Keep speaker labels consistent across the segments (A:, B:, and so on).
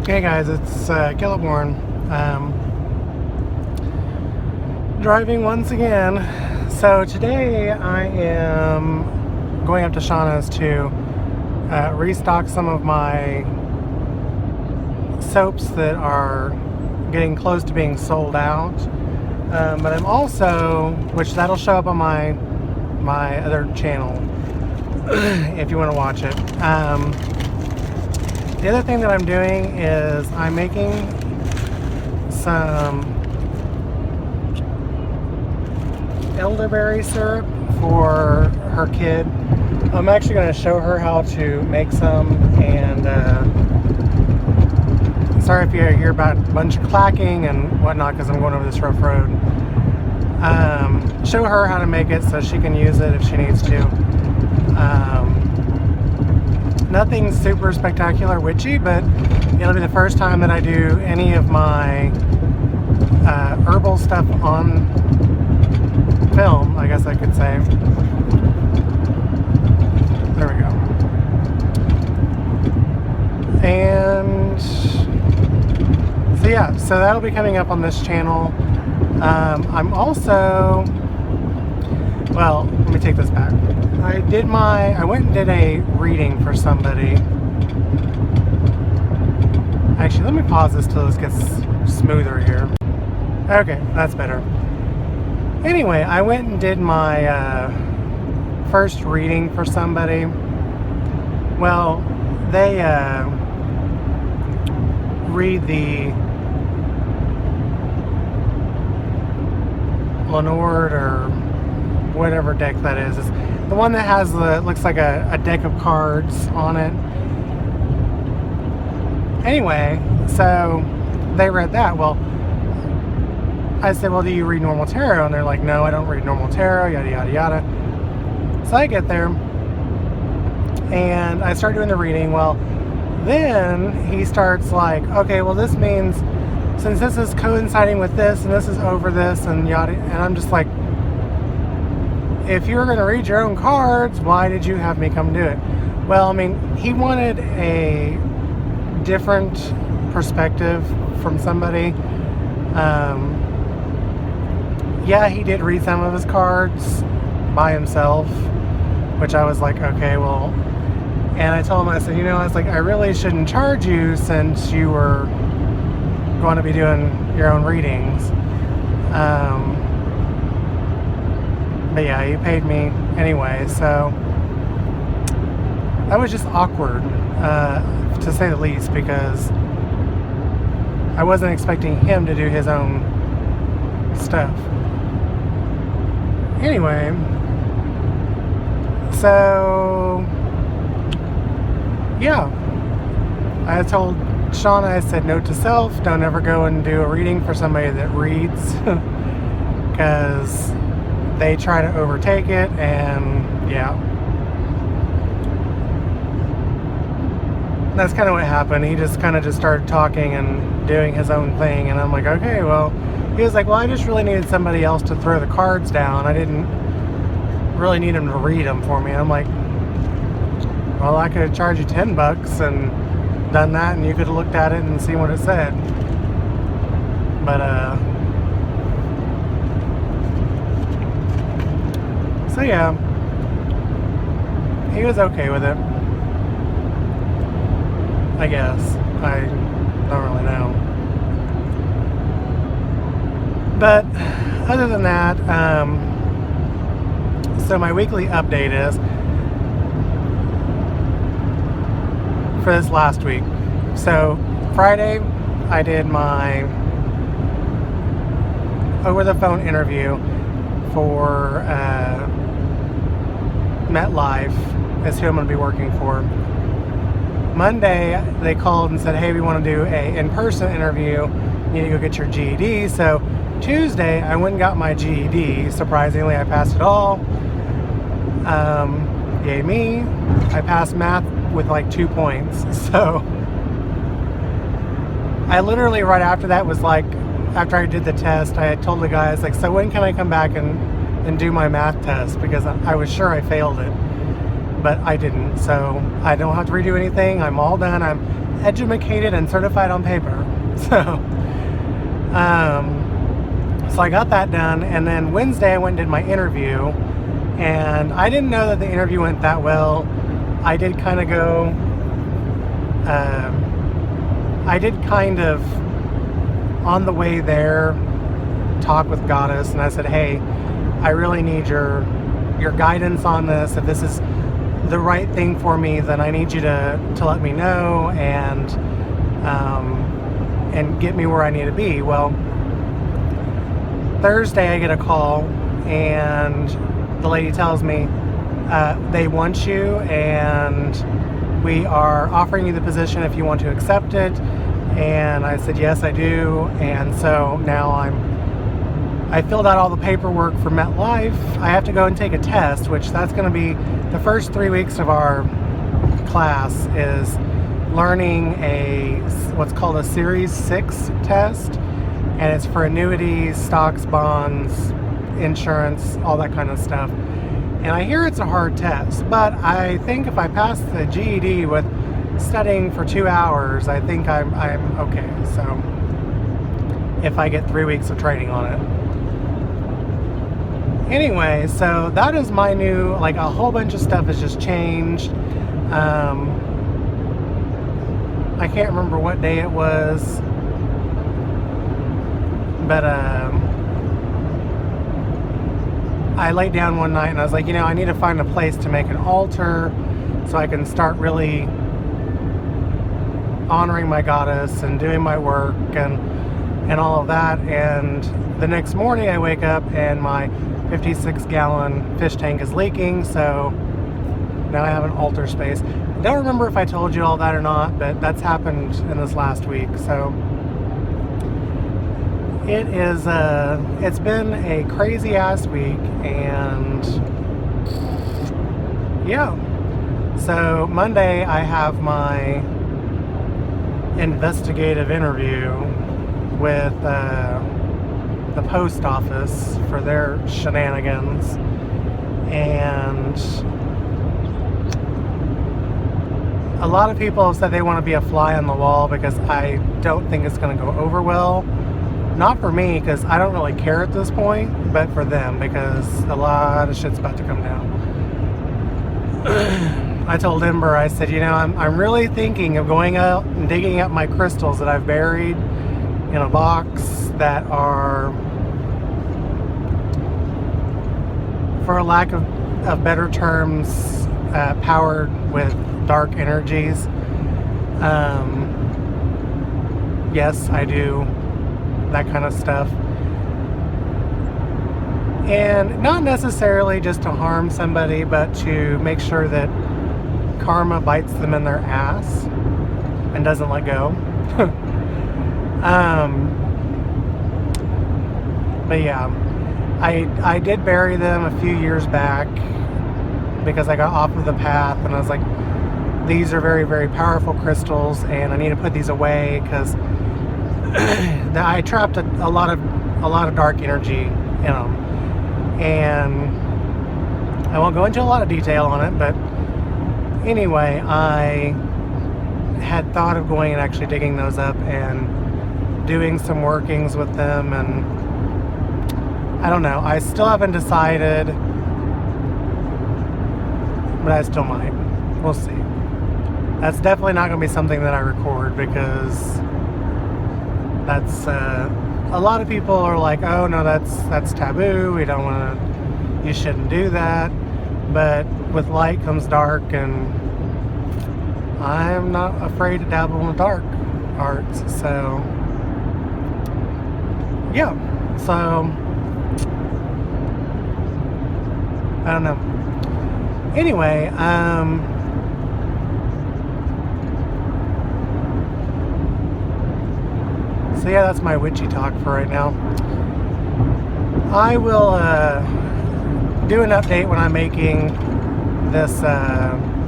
A: Hey guys, it's Caleb Warren. Driving once again. So today I am going up to Shauna's to restock some of my soaps that are getting close to being sold out. But I'm also, which that'll show up on my other channel if you want to watch it. The other thing that I'm doing is I'm making some elderberry syrup for her kid. I'm actually going to show her how to make some, and sorry if you hear about a bunch of clacking and whatnot because I'm going over this rough road. Show her how to make it so she can use it if she needs to. Nothing super spectacular witchy, but it'll be the first time that I do any of my herbal stuff on film, I guess I could say. There we go. And so yeah, so that'll be coming up on this channel. I'm also, well, let me take this back. I went and did a reading for somebody. Actually, let me pause this till this gets smoother here. Okay, that's better. Anyway, I went and did my first reading for somebody. Well, they read the Leonard or whatever deck that is. It's the one that has looks like a deck of cards on it. Anyway, so they read that. Well, I said, well, do you read normal tarot? And they're like, no, I don't read normal tarot, yada, yada, yada. So I get there, and I start doing the reading. Well, then he starts like, okay, well, this means, since this is coinciding with this, and this is over this, and yada, and I'm just like, if you were going to read your own cards, why did you have me come do it? Well, I mean, he wanted a different perspective from somebody. Yeah, he did read some of his cards by himself, which I was like, okay, well, and I told him, I said, I was like, I really shouldn't charge you since you were going to be doing your own readings. But yeah, he paid me anyway, so that was just awkward, to say the least, because I wasn't expecting him to do his own stuff. Anyway, so yeah, I told Shauna, I said, note to self, don't ever go and do a reading for somebody that reads, because they try to overtake it, and yeah. That's kind of what happened. He just kind of started talking and doing his own thing, and I'm like, okay, well, he was like, well, I just really needed somebody else to throw the cards down. I didn't really need him to read them for me. And I'm like, well, I could have charged you $10 and done that, and you could have looked at it and seen what it said. But so yeah, he was okay with it, I guess. I don't really know. But other than that, so my weekly update is for this last week. So Friday, I did my over-the-phone interview for MetLife, is who I'm going to be working for. Monday, they called and said, hey, we want to do a in-person interview. You need to go get your GED. So Tuesday, I went and got my GED. Surprisingly, I passed it all. Yay me. I passed math with like 2 points. So I literally right after that was like, after I did the test, I had told the guys, like, so when can I come back and do my math test? Because I was sure I failed it, but I didn't. So I don't have to redo anything. I'm all done. I'm educated and certified on paper. So I got that done, and then Wednesday I went and did my interview, and I didn't know that the interview went that well. I did kind of on the way there talk with Goddess, and I said, hey, I really need your guidance on this. If this is the right thing for me, then I need you to let me know and get me where I need to be. Well, Thursday I get a call, and the lady tells me they want you, and we are offering you the position if you want to accept it. And I said, yes, I do. And so now I filled out all the paperwork for MetLife. I have to go and take a test, which that's going to be the first 3 weeks of our class is learning what's called a Series 6 test. And it's for annuities, stocks, bonds, insurance, all that kind of stuff. And I hear it's a hard test, but I think if I pass the GED with studying for 2 hours, I think I'm okay. So if I get 3 weeks of training on it. Anyway, so that is my new, like, a whole bunch of stuff has just changed. I can't remember what day it was, but I laid down one night and I was like, I need to find a place to make an altar so I can start really honoring my Goddess and doing my work and all of that. And the next morning I wake up and my 56-gallon fish tank is leaking, so now I have an altar space. I don't remember if I told you all that or not, but that's happened in this last week. So it's been a crazy ass week, and yeah. So Monday I have my investigative interview with the post office for their shenanigans, and a lot of people have said they want to be a fly on the wall because I don't think it's going to go over well. Not for me, because I don't really care at this point, but for them, because a lot of shit's about to come down. I told Ember, I said, I'm really thinking of going out and digging up my crystals that I've buried in a box that are, for a lack of better terms, powered with dark energies. Yes, I do that kind of stuff. And not necessarily just to harm somebody, but to make sure that karma bites them in their ass and doesn't let go. But yeah, I did bury them a few years back because I got off of the path, and I was like, these are very, very powerful crystals, and I need to put these away because I trapped a lot of dark energy in them. And I won't go into a lot of detail on it, but anyway, I had thought of going and actually digging those up and doing some workings with them, and I don't know, I still haven't decided, but I still might. We'll see. That's definitely not going to be something that I record, because that's a lot of people are like, oh no, that's taboo, we don't want to, you shouldn't do that. But with light comes dark, and I'm not afraid to dabble in the dark arts. So yeah, so I don't know. Anyway, so yeah, that's my witchy talk for right now. I will do an update when I'm making this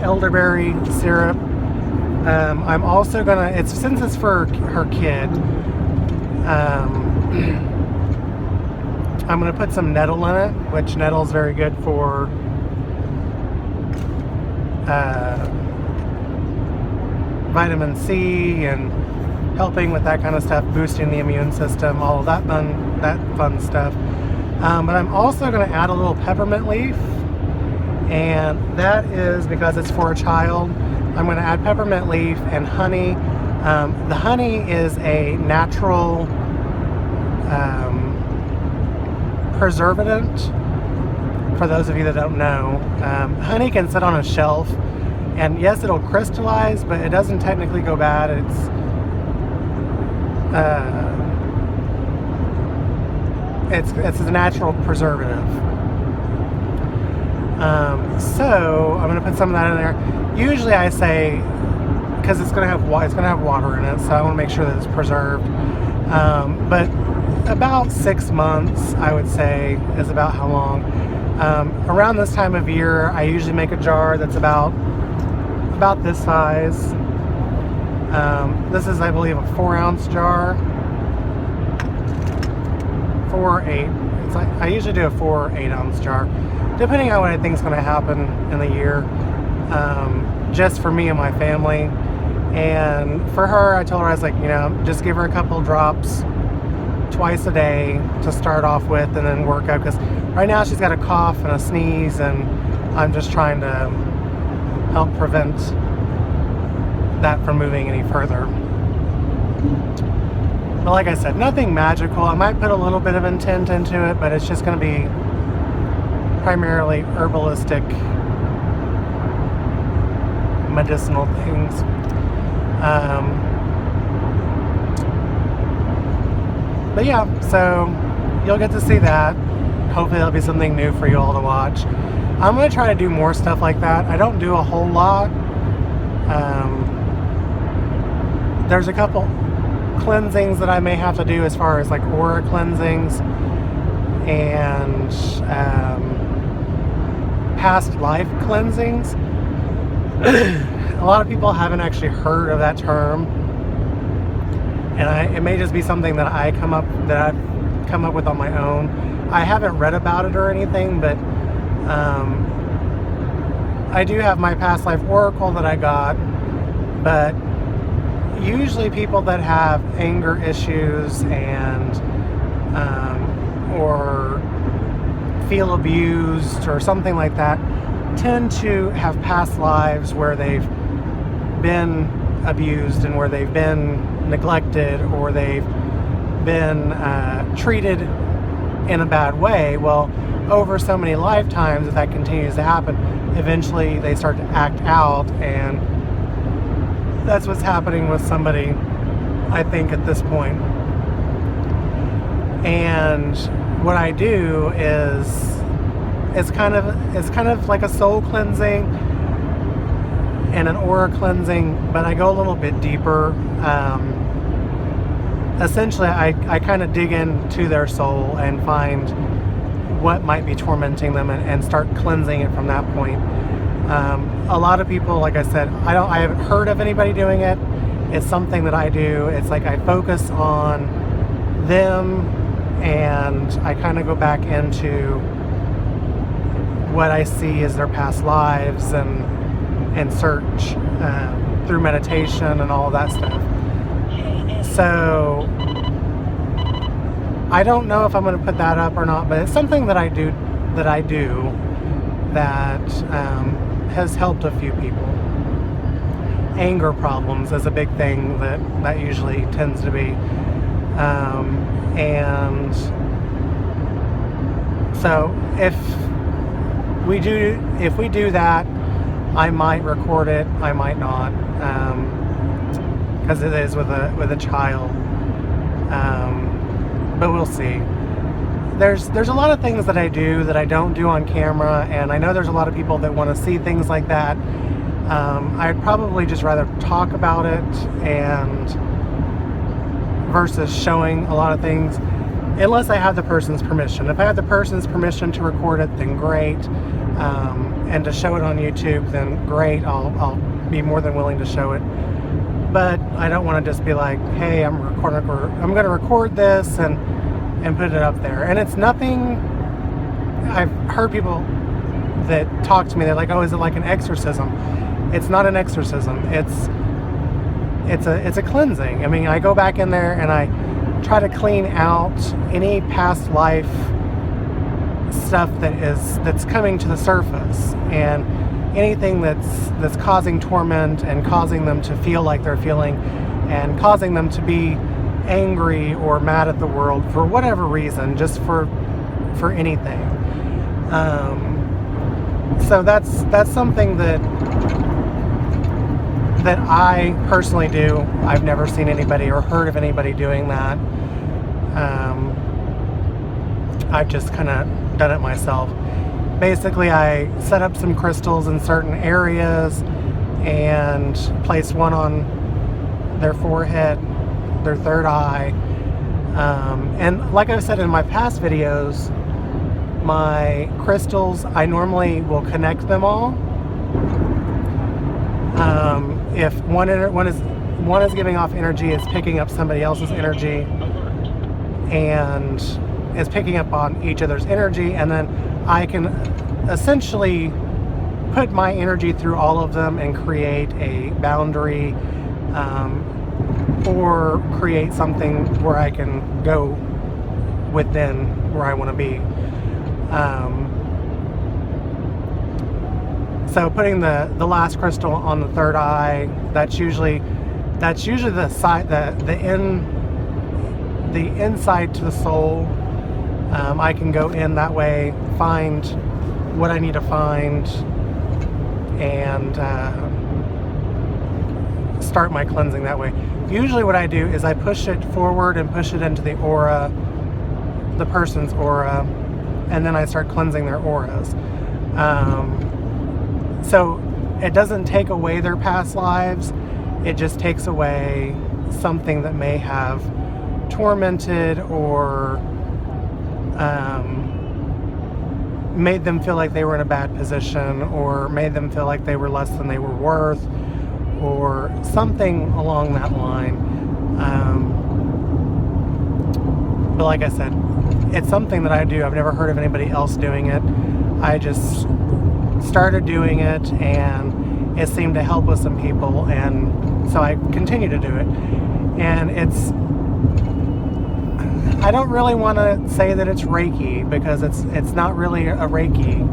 A: elderberry syrup. I'm also gonna, since it's for her kid, I'm gonna put some nettle in it, which nettle is very good for vitamin C and helping with that kind of stuff, boosting the immune system, all of that fun stuff. But I'm also going to add a little peppermint leaf, and that is because it's for a child. I'm going to add peppermint leaf and honey. The honey is a natural preservative. For those of you that don't know, honey can sit on a shelf, and yes, it'll crystallize, but it doesn't technically go bad. It's a natural preservative. So I'm going to put some of that in there. Usually I say, because it's going to have water in it, so I want to make sure that it's preserved. But about 6 months, I would say, is about how long. Around this time of year, I usually make a jar that's about this size. This is, I believe, a 4-ounce jar. 4 or 8. It's like I usually do a 4 or 8-ounce jar, depending on what I think is going to happen in the year. Just for me and my family. And for her, I told her, I was like, just give her a couple drops twice a day to start off with, and then work out, because right now she's got a cough and a sneeze, and I'm just trying to help prevent that from moving any further. But like I said, nothing magical. I might put a little bit of intent into it, but it's just going to be primarily herbalistic, medicinal things. But yeah, so you'll get to see that. Hopefully there'll be something new for you all to watch. I'm going to try to do more stuff like that. I don't do a whole lot. There's a couple cleansings that I may have to do, as far as like aura cleansings and past life cleansings. A lot of people haven't actually heard of that term, and it may just be something that I've come up with on my own. I haven't read about it or anything, but I do have my past life oracle that I got. But usually people that have anger issues and or feel abused or something like that tend to have past lives where they've been abused and where they've been neglected, or they've been treated in a bad way. Well, over so many lifetimes, if that continues to happen, eventually they start to act out, and that's what's happening with somebody, I think, at this point. And what I do is it's kind of like a soul cleansing and an aura cleansing, but I go a little bit deeper. Essentially, I kind of dig into their soul and find what might be tormenting them, and start cleansing it from that point. A lot of people, like I said, I haven't heard of anybody doing it. It's something that I do. It's like I focus on them, and I kind of go back into what I see as their past lives, and search through meditation and all of that stuff. So I don't know if I'm going to put that up or not, but it's something that I do that has helped a few people. Anger problems is a big thing that usually tends to be, and so if we do that, I might record it, I might not, because it is with a child. But we'll see. There's a lot of things that I do that I don't do on camera, and I know there's a lot of people that want to see things like that. I'd probably just rather talk about it versus showing a lot of things, unless I have the person's permission. If I have the person's permission to record it, then great. And to show it on YouTube, then great. I'll be more than willing to show it. But I don't want to just be like, hey, I'm going to record this and put it up there. And it's nothing. I've heard people that talk to me, they're like, oh, is it like an exorcism? It's not an exorcism. it's a cleansing. I mean, I go back in there and I try to clean out any past life stuff that's coming to the surface, and anything that's causing torment and causing them to feel like they're feeling, and causing them to be angry or mad at the world for whatever reason, just for anything. So that's something that I personally do. I've never seen anybody or heard of anybody doing that. I've just kind of done it myself. Basically, I set up some crystals in certain areas and place one on their forehead, their third eye. And like I've said in my past videos, my crystals, I normally will connect them all. If one is giving off energy, it's picking up somebody else's energy, and is picking up on each other's energy, and then I can essentially put my energy through all of them and create a boundary, or create something where I can go within where I want to be. So putting the last crystal on the third eye, that's usually the side, the inside to the soul. I can go in that way, find what I need to find, and start my cleansing that way. Usually what I do is I push it forward and push it into the aura, the person's aura, and then I start cleansing their auras. So it doesn't take away their past lives, it just takes away something that may have tormented or made them feel like they were in a bad position, or made them feel like they were less than they were worth, or something along that line. But like I said, it's something that I do. I've never heard of anybody else doing it. I just started doing it, and it seemed to help with some people, and so I continue to do it. And I don't really want to say that it's Reiki, because it's not really a Reiki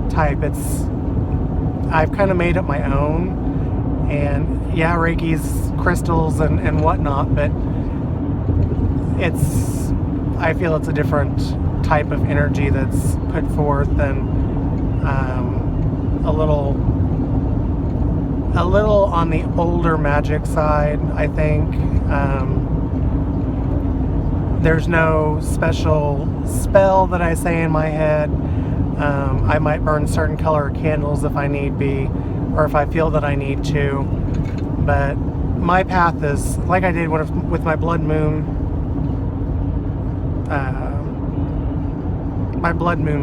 A: type. I've kind of made it my own, and yeah, Reiki's crystals and whatnot, but I feel it's a different type of energy that's put forth, and a little on the older magic side, I think. There's no special spell that I say in my head. I might burn certain color candles if I need be, or if I feel that I need to. But my path is, like I did with my blood moon,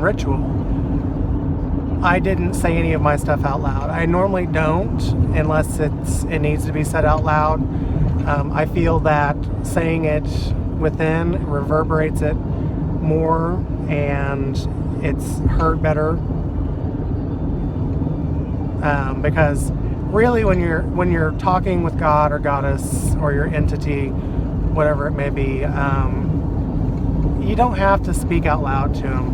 A: ritual. I didn't say any of my stuff out loud. I normally don't, unless it needs to be said out loud. I feel that saying it within reverberates it more, and it's heard better. Because really, when you're talking with God or Goddess or your entity, whatever it may be, you don't have to speak out loud to them.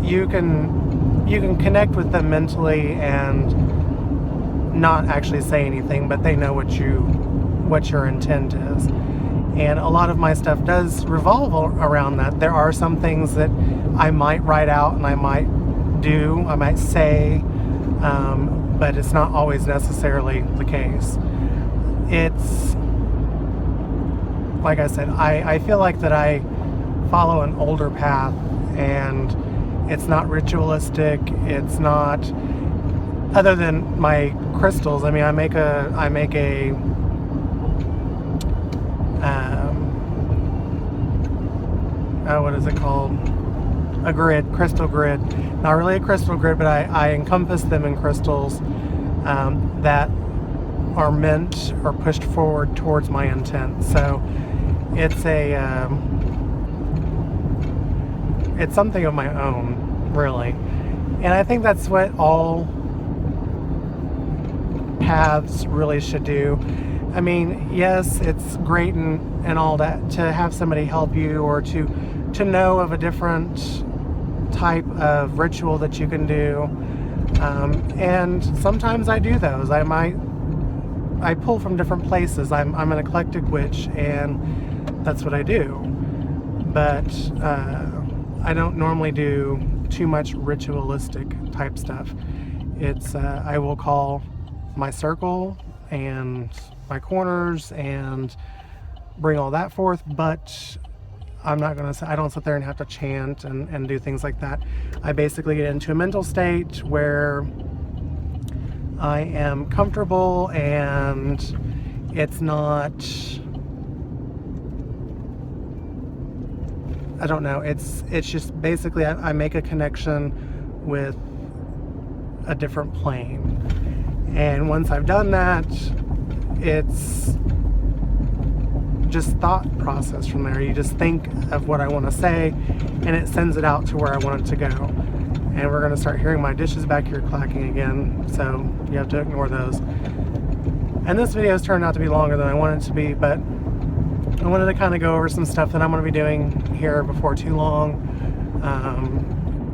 A: You can connect with them mentally and not actually say anything, but they know what your intent is. And a lot of my stuff does revolve around that. There are some things that I might write out and I might say, but it's not always necessarily the case. It's, like I said, I feel like that I follow an older path, and it's not ritualistic. It's not, other than my crystals. I mean, I make a what is it called? A grid, crystal grid. Not really a crystal grid, but I encompass them in crystals that are meant or pushed forward towards my intent. So it's it's something of my own, really. And I think that's what all paths really should do. I mean, yes, it's great and all that to have somebody help you, or to know of a different type of ritual that you can do. And sometimes I do those. I pull from different places. I'm an eclectic witch, and that's what I do. But I don't normally do too much ritualistic type stuff. It's I will call my circle and my corners and bring all that forth, but I'm not going to, I don't sit there and have to chant and do things like that. I basically get into a mental state where I am comfortable, and it's not, I don't know, it's just basically I make a connection with a different plane. And once I've done that, it's just thought process from there. You just think of what I want to say, and it sends it out to where I want it to go. And we're going to start hearing my dishes back here clacking again, so you have to ignore those. And this video has turned out to be longer than I wanted it to be, but I wanted to kind of go over some stuff that I'm going to be doing here before too long,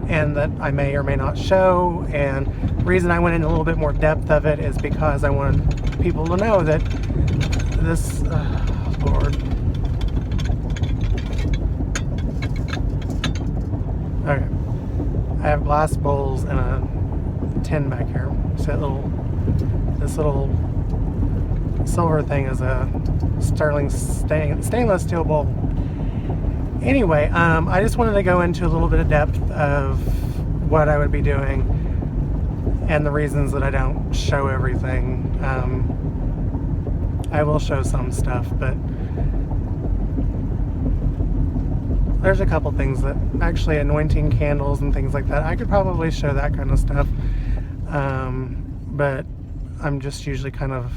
A: and that I may or may not show. And the reason I went into a little bit more depth of it is because I wanted people to know that this, Lord. Okay. I have glass bowls and a tin back here. So this little silver thing is a sterling stainless steel bowl. Anyway, I just wanted to go into a little bit of depth of what I would be doing and the reasons that I don't show everything. I will show some stuff, but there's a couple things that actually, anointing candles and things like that, I could probably show that kind of stuff, but I'm just usually kind of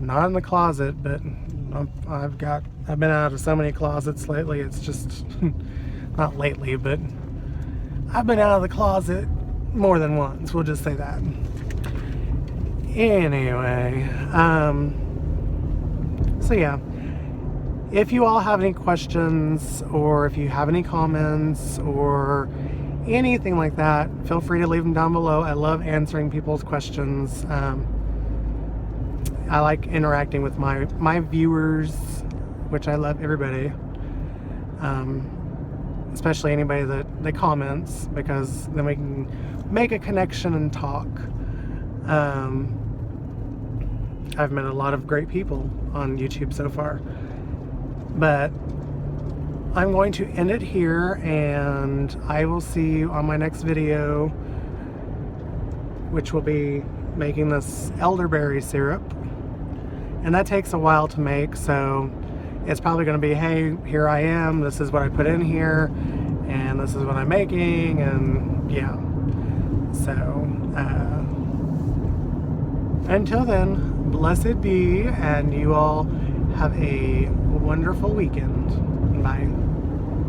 A: not in the closet. But I've been out of so many closets lately, it's just not lately, but I've been out of the closet more than once, we'll just say that. Anyway, so yeah, if you all have any questions, or if you have any comments or anything like that, feel free to leave them down below. I love answering people's questions. I like interacting with my viewers, which I love everybody, especially anybody that comments, because then we can make a connection and talk. I've met a lot of great people on YouTube so far, but I'm going to end it here, and I will see you on my next video, which will be making this elderberry syrup. And that takes a while to make, so it's probably going to be, hey, here I am, this is what I put in here, and this is what I'm making, and yeah. So, until then, blessed be, and you all have a wonderful weekend. Bye.